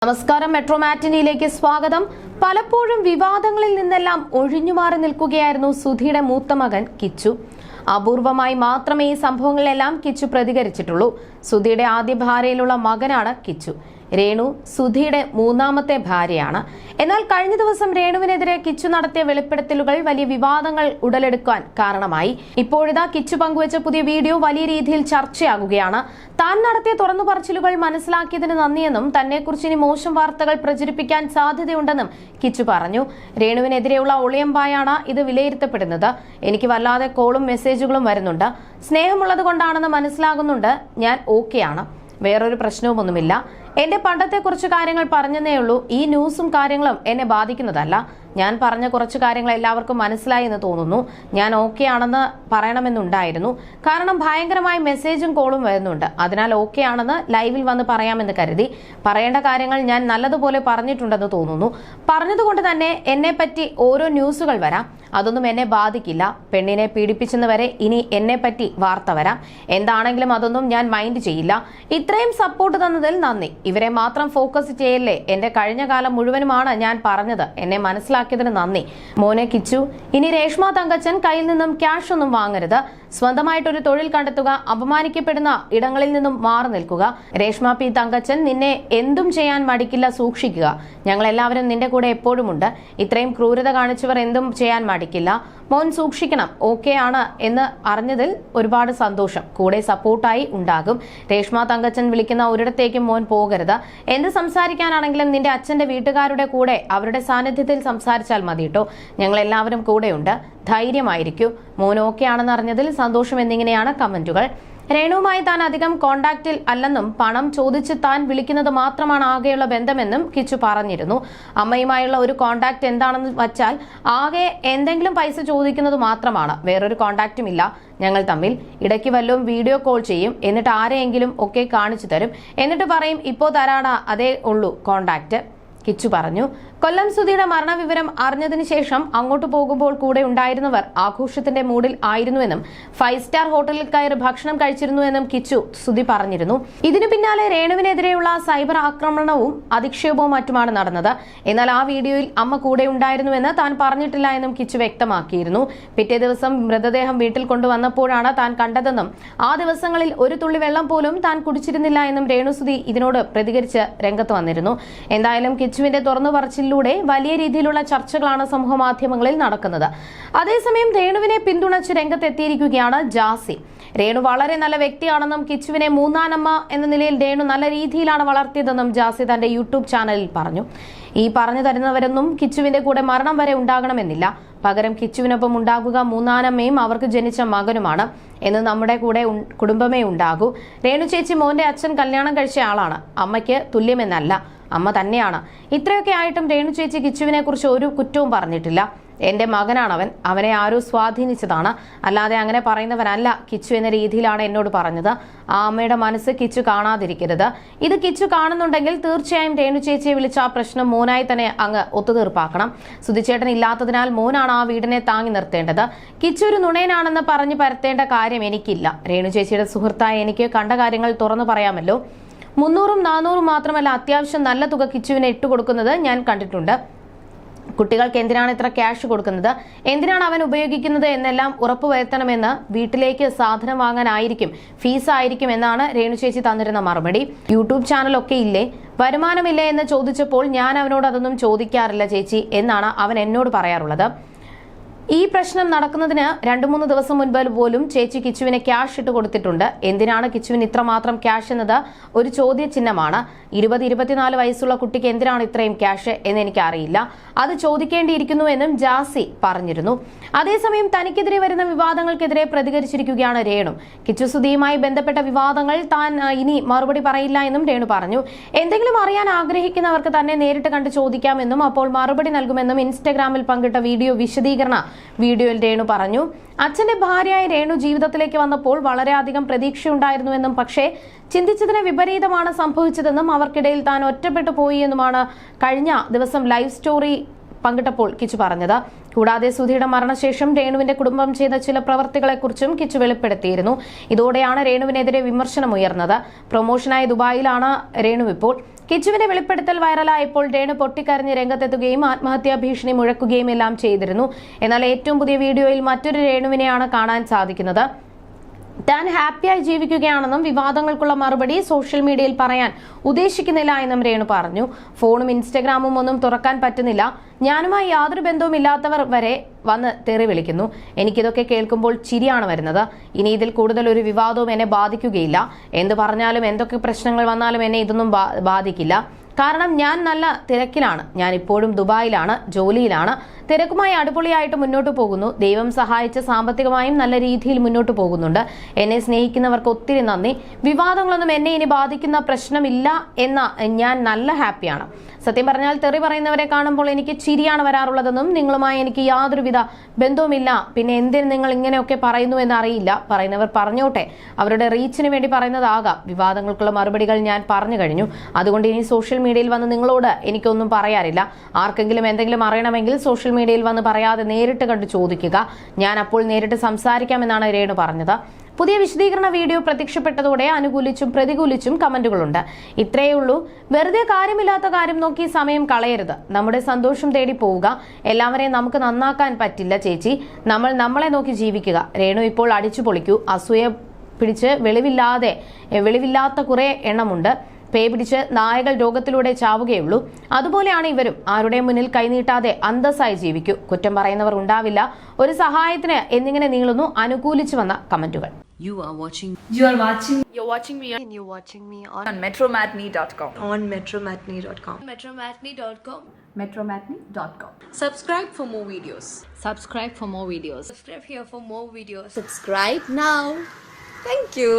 നമസ്കാരം, മെട്രോ മാറ്റിനിയിലേക്ക് സ്വാഗതം. പലപ്പോഴും വിവാദങ്ങളിൽ നിന്നെല്ലാം ഒഴിഞ്ഞുമാറി നിൽക്കുകയായിരുന്നു സുധിയുടെ മൂത്ത മകൻ കിച്ചു. അപൂർവമായി മാത്രമേ ഈ സംഭവങ്ങളിലെല്ലാം കിച്ചു പ്രതികരിച്ചിട്ടുള്ളൂ. സുധിയുടെ ആദ്യ ഭാര്യയിലുള്ള മകനാണ് കിച്ചു. രേണു സുധിയുടെ മൂന്നാമത്തെ ഭാര്യയാണ്. എന്നാൽ കഴിഞ്ഞ ദിവസം രേണുവിനെതിരെ കിച്ചു നടത്തിയ വെളിപ്പെടുത്തലുകൾ വലിയ വിവാദങ്ങൾ ഉടലെടുക്കാൻ കാരണമായി. ഇപ്പോഴിതാ കിച്ചു പങ്കുവച്ച പുതിയ വീഡിയോ വലിയ രീതിയിൽ ചർച്ചയാകുകയാണ്. താൻ നടത്തിയ തുറന്നു പറച്ചിലുകൾ മനസ്സിലാക്കിയതിന് നന്ദിയെന്നും തന്നെക്കുറിച്ച് ഇനി മോശം വാർത്തകൾ പ്രചരിപ്പിക്കാൻ സാധ്യതയുണ്ടെന്നും കിച്ചു പറഞ്ഞു. രേണുവിനെതിരെയുള്ള ഒളിയമ്പായാണ് ഇത് വിലയിരുത്തപ്പെടുന്നത്. എനിക്ക് വല്ലാതെ കോളും മെസ്സേജുകളും വരുന്നുണ്ട്. സ്നേഹമുള്ളത് കൊണ്ടാണെന്ന് മനസ്സിലാകുന്നുണ്ട്. ഞാൻ ഓക്കെയാണ്. വേറൊരു പ്രശ്നവുമൊന്നുമില്ല. എന്റെ പണ്ടത്തെ കുറച്ച് കാര്യങ്ങൾ പറഞ്ഞതേ ഉള്ളൂ. ഈ ന്യൂസും കാര്യങ്ങളും എന്നെ ബാധിക്കുന്നതല്ല. ഞാൻ പറഞ്ഞ കുറച്ച് കാര്യങ്ങൾ എല്ലാവർക്കും മനസ്സിലായി എന്ന് തോന്നുന്നു. ഞാൻ ഓക്കെ ആണെന്ന് പറയണമെന്നുണ്ടായിരുന്നു. കാരണം ഭയങ്കരമായ മെസ്സേജും കോളും വരുന്നുണ്ട്. അതിനാൽ ഓക്കെ ആണെന്ന് ലൈവിൽ വന്ന് പറയാമെന്ന് കരുതി. പറയേണ്ട കാര്യങ്ങൾ ഞാൻ നല്ലതുപോലെ പറഞ്ഞിട്ടുണ്ടെന്ന് തോന്നുന്നു. പറഞ്ഞതുകൊണ്ട് തന്നെ എന്നെ പറ്റി ഓരോ ന്യൂസുകൾ വരാം. അതൊന്നും എന്നെ ബാധിക്കില്ല. പെണ്ണിനെ പീഡിപ്പിച്ചെന്ന് വരെ ഇനി എന്നെ പറ്റി വാർത്ത വരാം. എന്താണെങ്കിലും അതൊന്നും ഞാൻ മൈൻഡ് ചെയ്യില്ല. ഇത്രയും സപ്പോർട്ട് തന്നതിൽ നന്ദി. ഇവരെ മാത്രം ഫോക്കസ് ചെയ്യല്ലേ. എന്റെ കഴിഞ്ഞ കാലം മുഴുവനുമാണ് ഞാൻ പറഞ്ഞത്. എന്നെ മനസ്സിലാക്കിയതിന് നന്ദി. മോനെ കിച്ചു, ഇനി രേഷ്മ തങ്കച്ചൻ കയ്യിൽ നിന്നും ക്യാഷ് ഒന്നും വാങ്ങരുത്. സ്വന്തമായിട്ടൊരു തൊഴിൽ കണ്ടെത്തുക. അപമാനിക്കപ്പെടുന്ന ഇടങ്ങളിൽ നിന്നും മാറി നിൽക്കുക. രേഷ്മ പി തങ്കച്ചൻ, നിന്നെ എന്തും ചെയ്യാൻ മടിക്കില്ല. സൂക്ഷിക്കുക. ഞങ്ങൾ എല്ലാവരും നിന്റെ കൂടെ എപ്പോഴുമുണ്ട്. ഇത്രയും ക്രൂരത കാണിച്ചവർ എന്തും ചെയ്യാൻ മടിക്കില്ല. മോൻ സൂക്ഷിക്കണം. ഓക്കെ ആണ് എന്ന് അറിഞ്ഞതിൽ ഒരുപാട് സന്തോഷം. കൂടെ സപ്പോർട്ടായി ഉണ്ടാകും. രേഷ്മ തങ്കച്ചൻ വിളിക്കുന്ന ഒരിടത്തേക്കും മോൻ പോകരുത്. എന്ത് സംസാരിക്കാനാണെങ്കിലും നിന്റെ അച്ഛന്റെ വീട്ടുകാരുടെ കൂടെ അവരുടെ സാന്നിധ്യത്തിൽ സംസാരിച്ചാൽ മതി കേട്ടോ. ഞങ്ങൾ എല്ലാവരും കൂടെയുണ്ട്. ധൈര്യമായിരിക്കൂ. മോൻ ഓക്കെ ആണെന്ന് അറിഞ്ഞതിൽ സന്തോഷം എന്നിങ്ങനെയാണ് കമന്റുകൾ. രേണുവുമായി താൻ അധികം കോണ്ടാക്റ്റിൽ അല്ലെന്നും പണം ചോദിച്ച് താൻ വിളിക്കുന്നത് മാത്രമാണ് ആകെയുള്ള ബന്ധമെന്നും കിച്ചു പറഞ്ഞിരുന്നു. അമ്മയുമായുള്ള ഒരു കോണ്ടാക്ട് എന്താണെന്ന് വച്ചാൽ ആകെ എന്തെങ്കിലും പൈസ ചോദിക്കുന്നത് മാത്രമാണ്. വേറൊരു കോണ്ടാക്റ്റും ഇല്ല ഞങ്ങൾ തമ്മിൽ. ഇടയ്ക്ക് വല്ലതും വീഡിയോ കോൾ ചെയ്യും. എന്നിട്ട് ആരെയെങ്കിലും ഒക്കെ കാണിച്ചു തരും. എന്നിട്ട് പറയും ഇപ്പോ തരാടാ, അതേ ഉള്ളൂ കോണ്ടാക്ട്, കിച്ചു പറഞ്ഞു. കൊല്ലം സുധിയുടെ മരണവിവരം അറിഞ്ഞതിന് ശേഷം അങ്ങോട്ട് പോകുമ്പോൾ കൂടെ ഉണ്ടായിരുന്നവർ ആഘോഷത്തിന്റെ മൂഡിൽ ആയിരുന്നുവെന്നും 5 സ്റ്റാർ ഹോട്ടലിൽ കയറി ഭക്ഷണം കഴിച്ചിരുന്നുവെന്നും കിച്ചു സുധി പറഞ്ഞിരുന്നു. ഇതിനു പിന്നാലെ രേണുവിനെതിരെയുള്ള സൈബർ ആക്രമണവും അധിക്ഷേപവും മറ്റുമാണ് നടന്നത്. എന്നാൽ ആ വീഡിയോയിൽ അമ്മ കൂടെ ഉണ്ടായിരുന്നുവെന്ന് താൻ പറഞ്ഞിട്ടില്ല എന്നും കിച്ചു വ്യക്തമാക്കിയിരുന്നു. പിറ്റേ ദിവസം മൃതദേഹം വീട്ടിൽ കൊണ്ടുവന്നപ്പോഴാണ് താൻ കണ്ടതെന്നും ആ ദിവസങ്ങളിൽ ഒരു തുള്ളി വെള്ളം പോലും താൻ കുടിച്ചിരുന്നില്ല എന്നും രേണുസുധി ഇതിനോട് പ്രതികരിച്ച് രംഗത്ത് വന്നിരുന്നു. എന്തായാലും കിച്ചുവിന്റെ തുറന്നു പറച്ചിൽ വലിയ രീതിയിലുള്ള ചർച്ചകളാണ് സമൂഹ മാധ്യമങ്ങളിൽ നടക്കുന്നത്. അതേസമയം രേണുവിനെ പിന്തുണച്ച് രംഗത്തെത്തിയിരിക്കുകയാണ് ജാസി. രേണു വളരെ നല്ല വ്യക്തിയാണെന്നും കിച്ചുവിനെ മൂന്നാനമ്മ എന്ന നിലയിൽ രേണു നല്ല രീതിയിലാണ് വളർത്തിയതെന്നും ജാസി തന്റെ യൂട്യൂബ് ചാനലിൽ പറഞ്ഞു. ഈ പറഞ്ഞു തരുന്നവരൊന്നും കിച്ചുവിന്റെ കൂടെ മരണം വരെ ഉണ്ടാകണമെന്നില്ല. പകരം കിച്ചുവിനൊപ്പം ഉണ്ടാകുക മൂന്നാനമ്മയും അവർക്ക് ജനിച്ച മകനുമാണ് എന്ന് നമ്മുടെ കൂടെ കുടുംബമേ ഉണ്ടാകൂ. രേണു ചേച്ചി മോന്റെ അച്ഛൻ കല്യാണം കഴിച്ച ആളാണ്. അമ്മയ്ക്ക് തുല്യമെന്നല്ല, അമ്മ തന്നെയാണ്. ഇത്രയൊക്കെ ആയിട്ടും രേണു ചേച്ചി കിച്ചുവിനെ കുറിച്ച് ഒരു കുറ്റവും പറഞ്ഞിട്ടില്ല. എന്റെ മകനാണവൻ, അവനെ ആരോ സ്വാധീനിച്ചതാണ്, അല്ലാതെ അങ്ങനെ പറയുന്നവനല്ല കിച്ചു എന്ന രീതിയിലാണ് എന്നോട് പറഞ്ഞത്. ആ അമ്മയുടെ മനസ്സ് കിച്ചു കാണാതിരിക്കരുത്. ഇത് കിച്ചു കാണുന്നുണ്ടെങ്കിൽ തീർച്ചയായും രേണു ചേച്ചിയെ വിളിച്ച ആ പ്രശ്നം മോനായി തന്നെ അങ്ങ് ഒത്തുതീർപ്പാക്കണം. സുധിച്ചേട്ടൻ ഇല്ലാത്തതിനാൽ മോനാണ് ആ വീടിനെ താങ്ങി നിർത്തേണ്ടത്. കിച്ചു ഒരു നുണയനാണെന്ന് പറഞ്ഞു പരത്തേണ്ട കാര്യം എനിക്കില്ല. രേണു ചേച്ചിയുടെ സുഹൃത്തായ എനിക്ക് കണ്ട കാര്യങ്ങൾ തുറന്നു പറയാമല്ലോ. 300ഉം 400ഉം മാത്രമല്ല, അത്യാവശ്യം നല്ല തുക കിച്ചുവിനെ ഇട്ടുകൊടുക്കുന്നത് ഞാൻ കണ്ടിട്ടുണ്ട്. കുട്ടികൾക്ക് എന്തിനാണ് ഇത്ര ക്യാഷ് കൊടുക്കുന്നത്, എന്തിനാണ് അവൻ ഉപയോഗിക്കുന്നത് എന്നെല്ലാം ഉറപ്പുവരുത്തണമെന്ന്. വീട്ടിലേക്ക് സാധനം വാങ്ങാനായിരിക്കും, ഫീസ് ആയിരിക്കും എന്നാണ് രേണു ചേച്ചി തന്നിരുന്ന മറുപടി. യൂട്യൂബ് ചാനലൊക്കെ ഇല്ലേ, വരുമാനമില്ലേ എന്ന് ചോദിച്ചപ്പോൾ ഞാൻ അവനോട് അതൊന്നും ചോദിക്കാറില്ല ചേച്ചി എന്നാണ് അവൻ എന്നോട് പറയാറുള്ളത്. ഈ പ്രശ്നം നടക്കുന്നതിന് 2-3 ദിവസം മുൻപ് പോലും ചേച്ചി കിച്ചുവിനെ ക്യാഷ് ഇട്ട് കൊടുത്തിട്ടുണ്ട്. എന്തിനാണ് കിച്ചുവിന് ഇത്രമാത്രം ക്യാഷ് എന്നത് ഒരു ചോദ്യചിഹ്നമാണ്. 20-24 വയസ്സുള്ള കുട്ടിക്ക് എന്തിനാണ് ഇത്രയും ക്യാഷ് എന്ന് എനിക്കറിയില്ല. അത് ചോദിക്കേണ്ടിയിരിക്കുന്നു എന്നും ജാസി പറഞ്ഞിരുന്നു. അതേസമയം തനിക്കെതിരെ വരുന്ന വിവാദങ്ങൾക്കെതിരെ പ്രതികരിച്ചിരിക്കുകയാണ് രേണു. കിച്ചു സുധിയുമായി ബന്ധപ്പെട്ട വിവാദങ്ങൾ താൻ ഇനി മറുപടി പറയില്ല എന്നും രേണു പറഞ്ഞു. എന്തെങ്കിലും അറിയാൻ ആഗ്രഹിക്കുന്നവർക്ക് തന്നെ നേരിട്ട് കണ്ട് ചോദിക്കാമെന്നും അപ്പോൾ മറുപടി നൽകുമെന്നും ഇൻസ്റ്റഗ്രാമിൽ പങ്കിട്ട വീഡിയോയിൽ രേണു പറഞ്ഞു. അച്ഛന്റെ ഭാര്യയായി രേണു ജീവിതത്തിലേക്ക് വന്നപ്പോൾ വളരെയധികം പ്രതീക്ഷയുണ്ടായിരുന്നുവെന്നും പക്ഷേ ചിന്തിച്ചതിന് വിപരീതമാണ് സംഭവിച്ചതെന്നും അവർക്കിടയിൽ താൻ ഒറ്റപ്പെട്ടു പോയി എന്നുമാണ് കഴിഞ്ഞ ദിവസം ലൈവ് സ്റ്റോറി പങ്കിട്ടപ്പോൾ കിച്ചു പറഞ്ഞത്. കൂടാതെ സുധിയുടെ മരണശേഷം രേണുവിന്റെ കുടുംബം ചെയ്ത ചില പ്രവർത്തികളെക്കുറിച്ചും കിച്ചു വെളിപ്പെടുത്തിയിരുന്നു. ഇതോടെയാണ് രേണുവിനെതിരെ വിമർശനമുയർന്നത്. പ്രൊമോഷനായി ദുബായിലാണ് രേണു ഇപ്പോൾ. കിച്ചുവിന്റെ വെളിപ്പെടുത്തൽ വൈറലായപ്പോൾ രേണു പൊട്ടിക്കരഞ്ഞ് രംഗത്തെത്തുകയും ആത്മഹത്യാ ഭീഷണി മുഴക്കുകയും എല്ലാം ചെയ്തിരുന്നു. എന്നാൽ ഏറ്റവും പുതിയ വീഡിയോയിൽ മറ്റൊരു രേണുവിനെയാണ് കാണാൻ സാധിക്കുന്നത്. താൻ ഹാപ്പിയായി ജീവിക്കുകയാണെന്നും വിവാദങ്ങൾക്കുള്ള മറുപടി സോഷ്യൽ മീഡിയയിൽ പറയാൻ ഉദ്ദേശിക്കുന്നില്ല എന്നും രേണു പറഞ്ഞു. ഫോണും ഇൻസ്റ്റഗ്രാമും ഒന്നും തുറക്കാൻ പറ്റുന്നില്ല. ഞാനുമായി യാതൊരു ബന്ധവുമില്ലാത്തവർ വരെ വന്ന് തെറി വിളിക്കുന്നു. എനിക്കിതൊക്കെ കേൾക്കുമ്പോൾ ചിരിയാണ് വരുന്നത്. ഇനി ഇതിൽ കൂടുതൽ ഒരു വിവാദവും എന്നെ ബാധിക്കുകയില്ല. എന്ത് പറഞ്ഞാലും എന്തൊക്കെ പ്രശ്നങ്ങൾ വന്നാലും എന്നെ ഇതൊന്നും ബാധിക്കില്ല. കാരണം ഞാൻ നല്ല തിരക്കിലാണ്. ഞാൻ ഇപ്പോഴും ദുബായിലാണ്, ജോലിയിലാണ്. തിരക്കുമായി അടിപൊളിയായിട്ട് മുന്നോട്ട് പോകുന്നു. ദൈവം സഹായിച്ച് സാമ്പത്തികമായും നല്ല രീതിയിൽ മുന്നോട്ട് പോകുന്നുണ്ട്. എന്നെ സ്നേഹിക്കുന്നവർക്ക് ഒത്തിരി നന്ദി. വിവാദങ്ങളൊന്നും എന്നെ ഇനി ബാധിക്കുന്ന പ്രശ്നമില്ല എന്ന ഞാൻ നല്ല ഹാപ്പിയാണ്. സത്യം പറഞ്ഞാൽ തെറി പറയുന്നവരെ കാണുമ്പോൾ എനിക്ക് ചിരിയാണ് വരാറുള്ളതെന്നും നിങ്ങളുമായി എനിക്ക് യാതൊരുവിധ ബന്ധവുമില്ല. പിന്നെ എന്തിന് നിങ്ങൾ ഇങ്ങനെയൊക്കെ പറയുന്നു എന്ന് അറിയില്ല. പറയുന്നവർ പറഞ്ഞോട്ടെ, അവരുടെ റീച്ചിന് വേണ്ടി പറയുന്നതാകാം. വിവാദങ്ങൾക്കുള്ള മറുപടികൾ ഞാൻ പറഞ്ഞു കഴിഞ്ഞു. അതുകൊണ്ട് ഇനി സോഷ്യൽ മീഡിയയിൽ വന്ന് നിങ്ങളോട് എനിക്കൊന്നും പറയാറില്ല. ആർക്കെങ്കിലും എന്തെങ്കിലും അറിയണമെങ്കിൽ സോഷ്യൽ മീഡിയയിൽ വന്ന് പറയാതെ നേരിട്ട് കണ്ട് ചോദിക്കുക. ഞാൻ അപ്പോൾ നേരിട്ട് സംസാരിക്കാമെന്നാണ് രേണു പറഞ്ഞത്. പുതിയ വിശദീകരണ വീഡിയോ പ്രത്യക്ഷപ്പെട്ടതോടെ അനുകൂലിച്ചും പ്രതികൂലിച്ചും കമന്റുകളുണ്ട്. ഇത്രയേ ഉള്ളൂ. വെറുതെ കാര്യമില്ലാത്ത കാര്യം നോക്കി സമയം കളയരുത്. നമ്മുടെ സന്തോഷം തേടി പോവുക. എല്ലാവരെയും നമുക്ക് നന്നാക്കാൻ പറ്റില്ല ചേച്ചി. നമ്മൾ നമ്മളെ നോക്കി ജീവിക്കുക. രേണു ഇപ്പോൾ അടിച്ചു പൊളിക്കൂ. അസൂയ പിടിച്ച് വെളിവില്ലാത്ത കുറെ എണ്ണമുണ്ട്. പേ പിടിച്ച് നായകൾ രോഗത്തിലൂടെ ചാവുകയുള്ളൂ. അതുപോലെയാണ് ഇവരും. ആരുടെ മുന്നിൽ കൈനീട്ടാതെ അന്തസ്സായി ജീവിക്കൂ. കുറ്റം പറയുന്നവർ ഉണ്ടാവില്ല. ഒരു സഹായത്തിന് എന്നിങ്ങനെ നീളുന്നു അനുകൂലിച്ചു വന്ന കമന്റുകൾ. You're watching me on metromatney.com. on metromatney.com. metromatney.com. Subscribe for more videos. Subscribe for more videos. Subscribe here for more videos. Subscribe now. Thank you.